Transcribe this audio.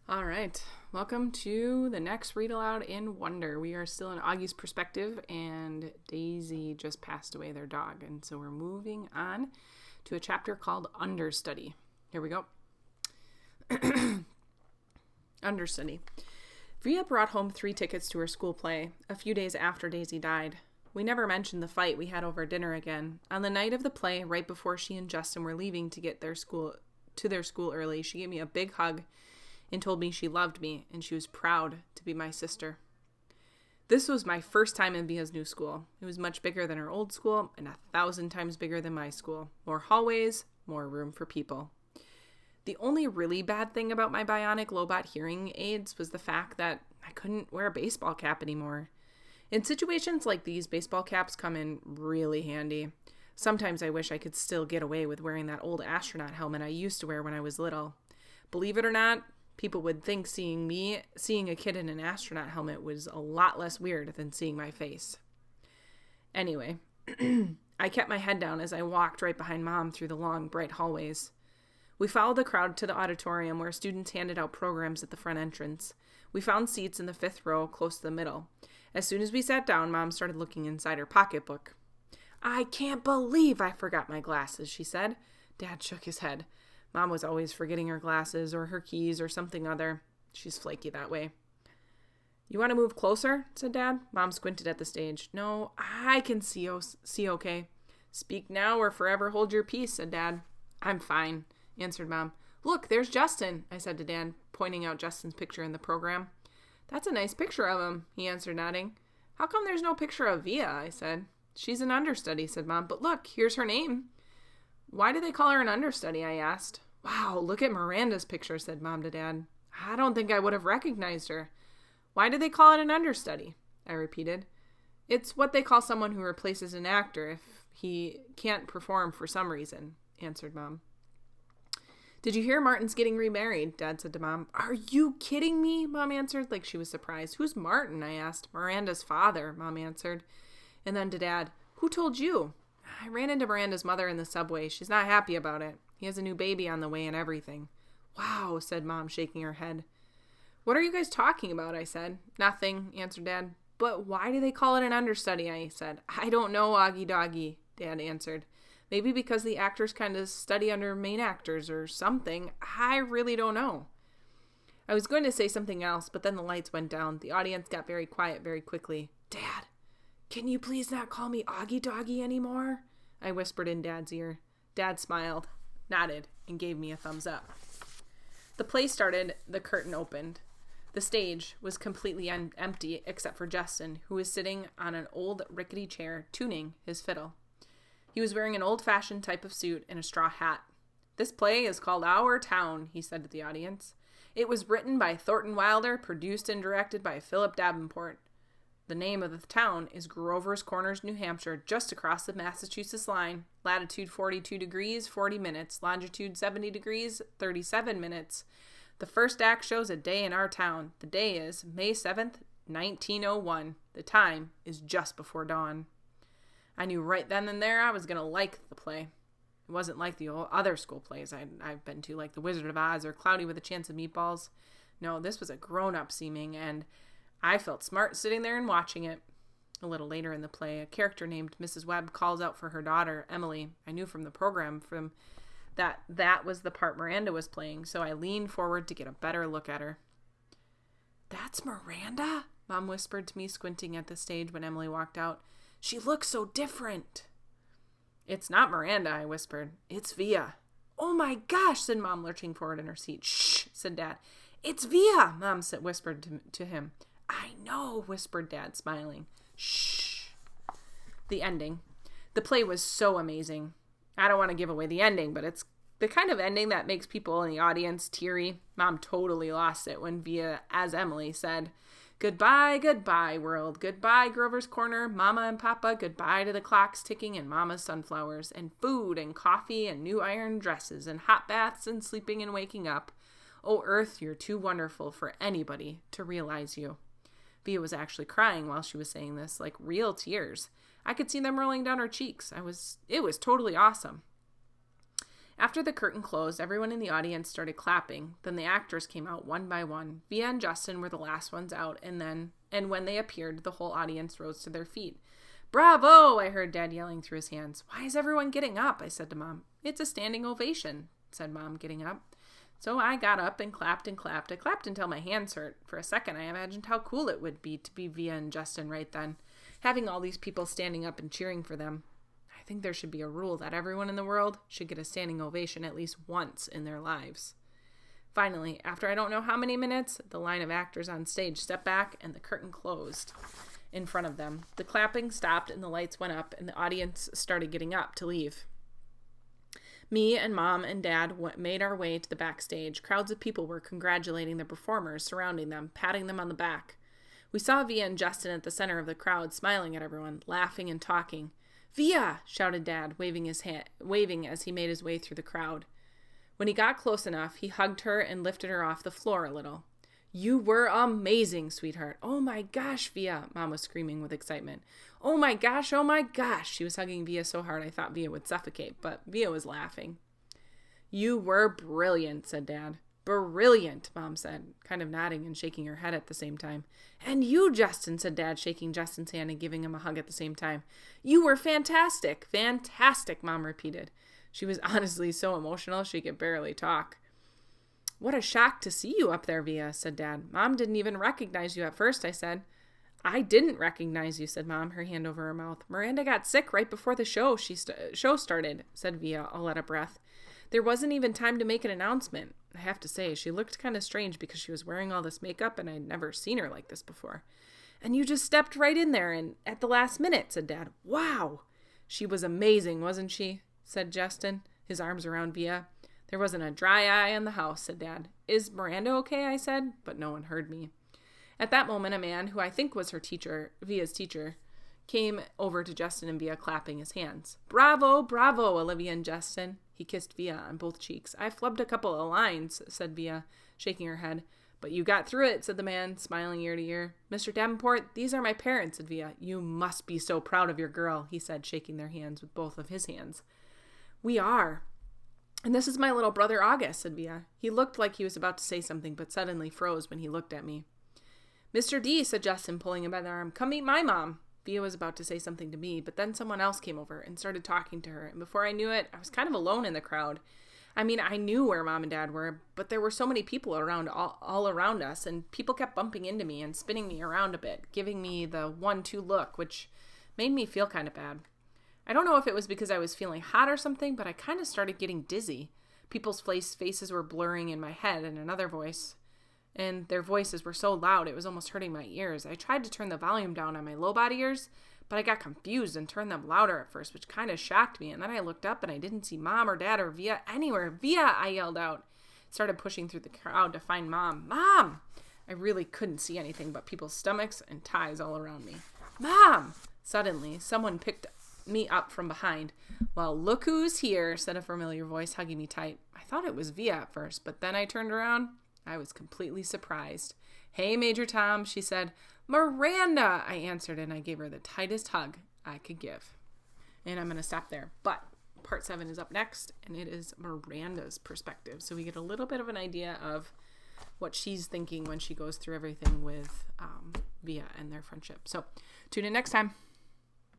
All right. Welcome to the next Read Aloud in Wonder. We are still in Augie's perspective, and Daisy just passed away, their dog. And so we're moving on to a chapter called Understudy. Here we go. Understudy. Via brought home 3 tickets to her school play a few days after Daisy died. We never mentioned the fight we had over dinner again. On the night of the play, right before she and Justin were leaving to get their school early, she gave me a big hug and told me she loved me and she was proud to be my sister. This was my first time in Via's new school. It was much bigger than her old school and 1,000 times bigger than my school. More hallways, more room for people. The only really bad thing about my bionic Lobot hearing aids was the fact that I couldn't wear a baseball cap anymore. In situations like these, baseball caps come in really handy. Sometimes I wish I could still get away with wearing that old astronaut helmet I used to wear when I was little. Believe it or not, people would think seeing a kid in an astronaut helmet was a lot less weird than seeing my face. Anyway, I kept my head down as I walked right behind Mom through the long, bright hallways. We followed the crowd to the auditorium where students handed out programs at the front entrance. We found seats in the 5th row close to the middle. As soon as we sat down, Mom started looking inside her pocketbook. "I can't believe I forgot my glasses," she said. Dad shook his head. Mom was always forgetting her glasses or her keys or something other. She's flaky that way. "You want to move closer?" said Dad. Mom squinted at the stage. "No, I can see okay." "Speak now or forever hold your peace," said Dad. "I'm fine," answered Mom. "Look, there's Justin," I said to Dad, pointing out Justin's picture in the program. "That's a nice picture of him," he answered, nodding. "How come there's no picture of Via?" I said. "She's an understudy," said Mom. "But look, here's her name." "Why do they call her an understudy?" I asked. "Wow, look at Miranda's picture," said Mom to Dad. "I don't think I would have recognized her." "Why do they call it an understudy?" I repeated. "It's what they call someone who replaces an actor if he can't perform for some reason," answered Mom. "Did you hear Martin's getting remarried?" Dad said to Mom. "Are you kidding me?" Mom answered, like she was surprised. "Who's Martin?" I asked. "Miranda's father," Mom answered. And then to Dad, "Who told you?" "I ran into Miranda's mother in the subway. She's not happy about it. He has a new baby on the way and everything." "Wow," said Mom, shaking her head. "What are you guys talking about?" I said. "Nothing," answered Dad. "But why do they call it an understudy?" I said. "I don't know, Auggie Doggie," Dad answered. "Maybe because the actors kind of study under main actors or something. I really don't know." I was going to say something else, but then the lights went down. The audience got very quiet very quickly. "Dad, can you please not call me Auggie Doggie anymore?" I whispered in Dad's ear. Dad smiled, nodded, and gave me a thumbs up. The play started, the curtain opened. The stage was completely empty except for Justin, who was sitting on an old rickety chair tuning his fiddle. He was wearing an old-fashioned type of suit and a straw hat. "This play is called Our Town," he said to the audience. "It was written by Thornton Wilder, produced and directed by Philip Davenport. The name of the town is Grover's Corners, New Hampshire, just across the Massachusetts line. Latitude 42 degrees, 40 minutes. Longitude 70 degrees, 37 minutes. The first act shows a day in our town. The day is May 7th, 1901. The time is just before dawn." I knew right then and there I was going to like the play. It wasn't like the other school plays I've been to, like The Wizard of Oz or Cloudy with a Chance of Meatballs. No, this was a grown-up seeming, and I felt smart sitting there and watching it. A little later in the play, a character named Mrs. Webb calls out for her daughter, Emily. I knew from the program that was the part Miranda was playing, so I leaned forward to get a better look at her. "That's Miranda?" Mom whispered to me, squinting at the stage when Emily walked out. "She looks so different." "It's not Miranda," I whispered. "It's Via." "Oh my gosh," said Mom, lurching forward in her seat. "Shh," said Dad. "It's Via," Mom whispered to him. "I know," whispered Dad, smiling. "Shh." The ending. The play was so amazing. I don't want to give away the ending, but it's the kind of ending that makes people in the audience teary. Mom totally lost it when Via, as Emily, said, "Goodbye, goodbye, world. Goodbye, Grover's Corner, Mama and Papa. Goodbye to the clocks ticking and Mama's sunflowers, and food and coffee and new iron dresses and hot baths and sleeping and waking up. Oh, Earth, you're too wonderful for anybody to realize you." Via was actually crying while she was saying this, like real tears. I could see them rolling down her cheeks. It was totally awesome. After the curtain closed, everyone in the audience started clapping. Then the actors came out one by one. Via and Justin were the last ones out, and when they appeared, the whole audience rose to their feet. "Bravo!" I heard Dad yelling through his hands. "Why is everyone getting up?" I said to Mom. "It's a standing ovation," said Mom, getting up. So I got up and clapped and clapped. I clapped until my hands hurt. For a second, I imagined how cool it would be to be Via and Justin right then, having all these people standing up and cheering for them. I think there should be a rule that everyone in the world should get a standing ovation at least once in their lives. Finally, after I don't know how many minutes, the line of actors on stage stepped back and the curtain closed in front of them. The clapping stopped and the lights went up and the audience started getting up to leave. Me and Mom and Dad made our way to the backstage. Crowds of people were congratulating the performers, surrounding them, patting them on the back. We saw Via and Justin at the center of the crowd, smiling at everyone, laughing and talking. "Via!" shouted Dad, waving as he made his way through the crowd. When he got close enough, he hugged her and lifted her off the floor a little. "You were amazing, sweetheart." "Oh my gosh, Via," Mom was screaming with excitement. "Oh my gosh, oh my gosh." She was hugging Via so hard I thought Via would suffocate, but Via was laughing. "You were brilliant," said Dad. "Brilliant," Mom said, kind of nodding and shaking her head at the same time. "And you, Justin," said Dad, shaking Justin's hand and giving him a hug at the same time. "You were fantastic." "Fantastic," Mom repeated. She was honestly so emotional she could barely talk. "What a shock to see you up there, Via," said Dad. "Mom didn't even recognize you at first," I said. "I didn't recognize you," said Mom, her hand over her mouth. "Miranda got sick right before the show started," said Via, all out of breath. "There wasn't even time to make an announcement." I have to say, she looked kind of strange because she was wearing all this makeup and I'd never seen her like this before. "And you just stepped right in there and at the last minute," said Dad. "Wow!" "She was amazing, wasn't she?" said Justin, his arms around Via. "There wasn't a dry eye in the house," said Dad. "Is Miranda okay?" I said, but no one heard me. At that moment, a man, who I think was her teacher, Via's teacher, came over to Justin and Via, clapping his hands. "Bravo, bravo, Olivia and Justin." He kissed Via on both cheeks. "I flubbed a couple of lines," said Via, shaking her head. "But you got through it," said the man, smiling ear to ear. "Mr. Davenport, these are my parents," said Via. "You must be so proud of your girl," he said, shaking their hands with both of his hands. "We are. And this is my little brother, August," said Via. He looked like he was about to say something, but suddenly froze when he looked at me. "Mr. D," said Justin, pulling him by the arm, "come meet my mom." Via was about to say something to me, but then someone else came over and started talking to her, and before I knew it, I was kind of alone in the crowd. I mean, I knew where Mom and Dad were, but there were so many people around, all around us, and people kept bumping into me and spinning me around a bit, giving me the 1-2 look, which made me feel kind of bad. I don't know if it was because I was feeling hot or something, but I kind of started getting dizzy. People's faces were blurring in my head, and their voices were so loud it was almost hurting my ears. I tried to turn the volume down on my low-bought ears, but I got confused and turned them louder at first, which kind of shocked me. And then I looked up and I didn't see Mom or Dad or Via anywhere. "Via!" I yelled out. Started pushing through the crowd to find Mom. "Mom!" I really couldn't see anything but people's stomachs and ties all around me. "Mom!" Suddenly, someone picked me up from behind. "Well, look who's here," said a familiar voice, hugging me tight. I thought it was Via at first, but then I turned around. I was completely surprised. "Hey, Major Tom," she said. "Miranda," I answered, and I gave her the tightest hug I could give. And I'm going to stop there. But part 7 is up next, and it is Miranda's perspective. So we get a little bit of an idea of what she's thinking when she goes through everything with Via and their friendship. So tune in next time.